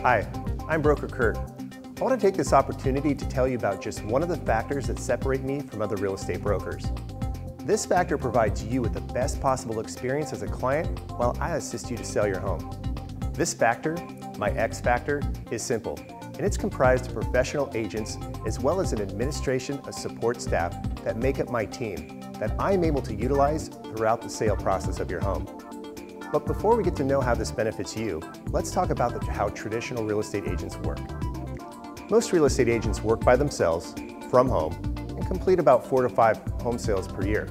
Hi, I'm Broker Kurt. I want to take this opportunity to tell you about just one of the factors that separate me from other real estate brokers. This factor provides you with the best possible experience as a client while I assist you to sell your home. This factor, my X factor, is simple, and it's comprised of professional agents as well as an administration of support staff that make up my team that I'm able to utilize throughout the sale process of your home. But before we get to know how this benefits you, let's talk about how traditional real estate agents work. Most real estate agents work by themselves, from home, and complete about 4 to 5 home sales per year.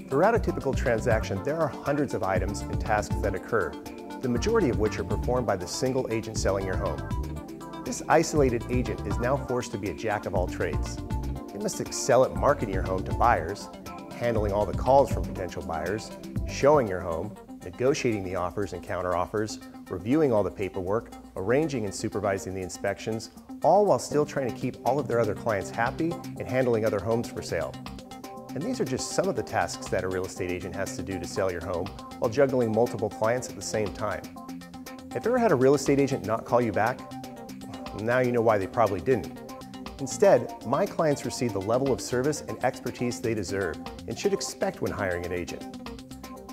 Throughout a typical transaction, there are hundreds of items and tasks that occur, the majority of which are performed by the single agent selling your home. This isolated agent is now forced to be a jack of all trades. They must excel at marketing your home to buyers, handling all the calls from potential buyers, showing your home, negotiating the offers and counteroffers, reviewing all the paperwork, arranging and supervising the inspections, all while still trying to keep all of their other clients happy and handling other homes for sale. And these are just some of the tasks that a real estate agent has to do to sell your home while juggling multiple clients at the same time. Have you ever had a real estate agent not call you back? Now you know why they probably didn't. Instead, my clients receive the level of service and expertise they deserve and should expect when hiring an agent.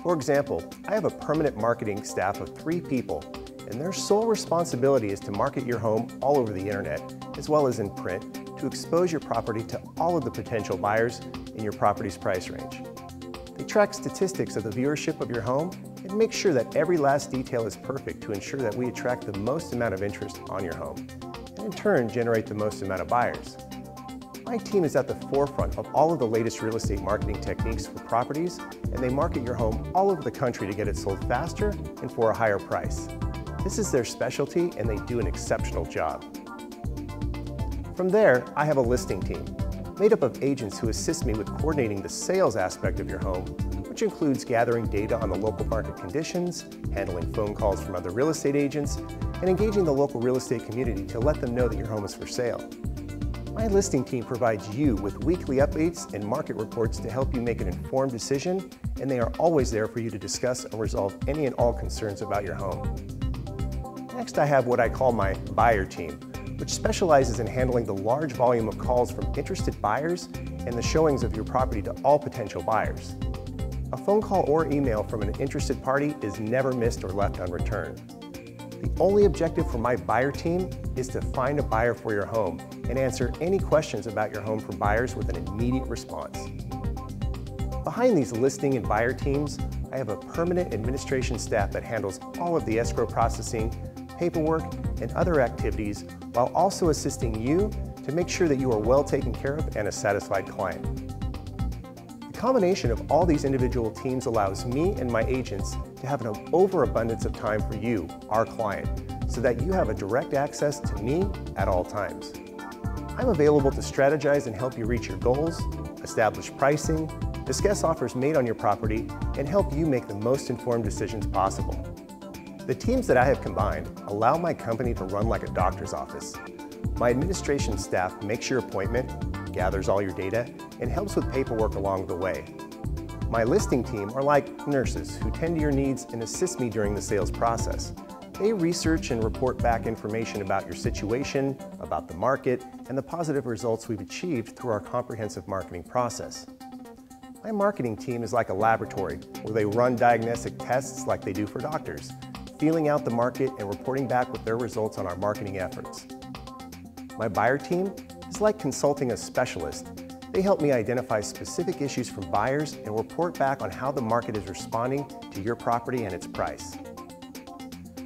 For example, I have a permanent marketing staff of 3 people, and their sole responsibility is to market your home all over the internet, as well as in print, to expose your property to all of the potential buyers in your property's price range. They track statistics of the viewership of your home and make sure that every last detail is perfect to ensure that we attract the most amount of interest on your home, and in turn generate the most amount of buyers. My team is at the forefront of all of the latest real estate marketing techniques for properties, and they market your home all over the country to get it sold faster and for a higher price. This is their specialty, and they do an exceptional job. From there, I have a listing team made up of agents who assist me with coordinating the sales aspect of your home, which includes gathering data on the local market conditions, handling phone calls from other real estate agents, and engaging the local real estate community to let them know that your home is for sale. My listing team provides you with weekly updates and market reports to help you make an informed decision, and they are always there for you to discuss and resolve any and all concerns about your home. Next, I have what I call my buyer team, which specializes in handling the large volume of calls from interested buyers and the showings of your property to all potential buyers. A phone call or email from an interested party is never missed or left unreturned. The only objective for my buyer team is to find a buyer for your home and answer any questions about your home from buyers with an immediate response. Behind these listing and buyer teams, I have a permanent administration staff that handles all of the escrow processing, paperwork, and other activities while also assisting you to make sure that you are well taken care of and a satisfied client. The combination of all these individual teams allows me and my agents to have an overabundance of time for you, our client, so that you have a direct access to me at all times. I'm available to strategize and help you reach your goals, establish pricing, discuss offers made on your property, and help you make the most informed decisions possible. The teams that I have combined allow my company to run like a doctor's office. My administration staff makes your appointment, gathers all your data, and helps with paperwork along the way. My listing team are like nurses who tend to your needs and assist me during the sales process. They research and report back information about your situation, about the market, and the positive results we've achieved through our comprehensive marketing process. My marketing team is like a laboratory where they run diagnostic tests like they do for doctors, feeling out the market and reporting back with their results on our marketing efforts. My buyer team is like consulting a specialist. They help me identify specific issues from buyers and report back on how the market is responding to your property and its price.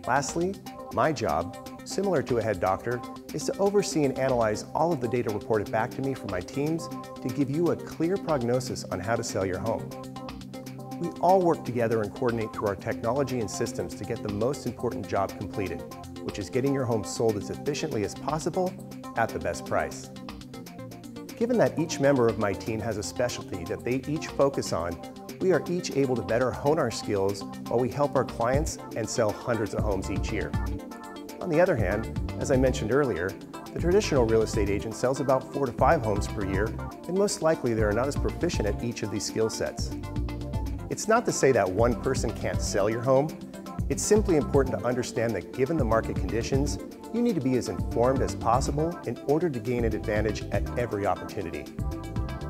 Lastly, my job, similar to a head doctor, is to oversee and analyze all of the data reported back to me from my teams to give you a clear prognosis on how to sell your home. We all work together and coordinate through our technology and systems to get the most important job completed, which is getting your home sold as efficiently as possible at the best price. Given that each member of my team has a specialty that they each focus on, we are each able to better hone our skills while we help our clients and sell hundreds of homes each year. On the other hand, as I mentioned earlier, the traditional real estate agent sells about 4 to 5 homes per year, and most likely they are not as proficient at each of these skill sets. It's not to say that one person can't sell your home. It's simply important to understand that given the market conditions, You need to be as informed as possible in order to gain an advantage at every opportunity.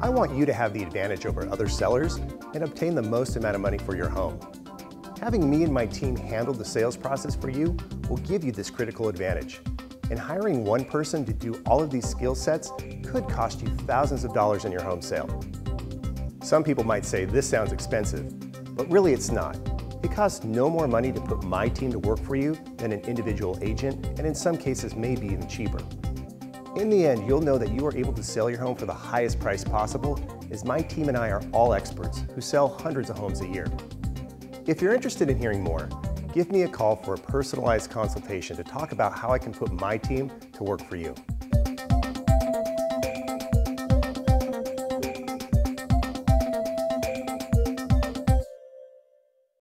I want you to have the advantage over other sellers and obtain the most amount of money for your home. Having me and my team handle the sales process for you will give you this critical advantage. And hiring one person to do all of these skill sets could cost you thousands of dollars in your home sale. Some people might say this sounds expensive, but really it's not. It costs no more money to put my team to work for you than an individual agent, and in some cases maybe even cheaper. In the end, you'll know that you are able to sell your home for the highest price possible, as my team and I are all experts who sell hundreds of homes a year. If you're interested in hearing more, give me a call for a personalized consultation to talk about how I can put my team to work for you.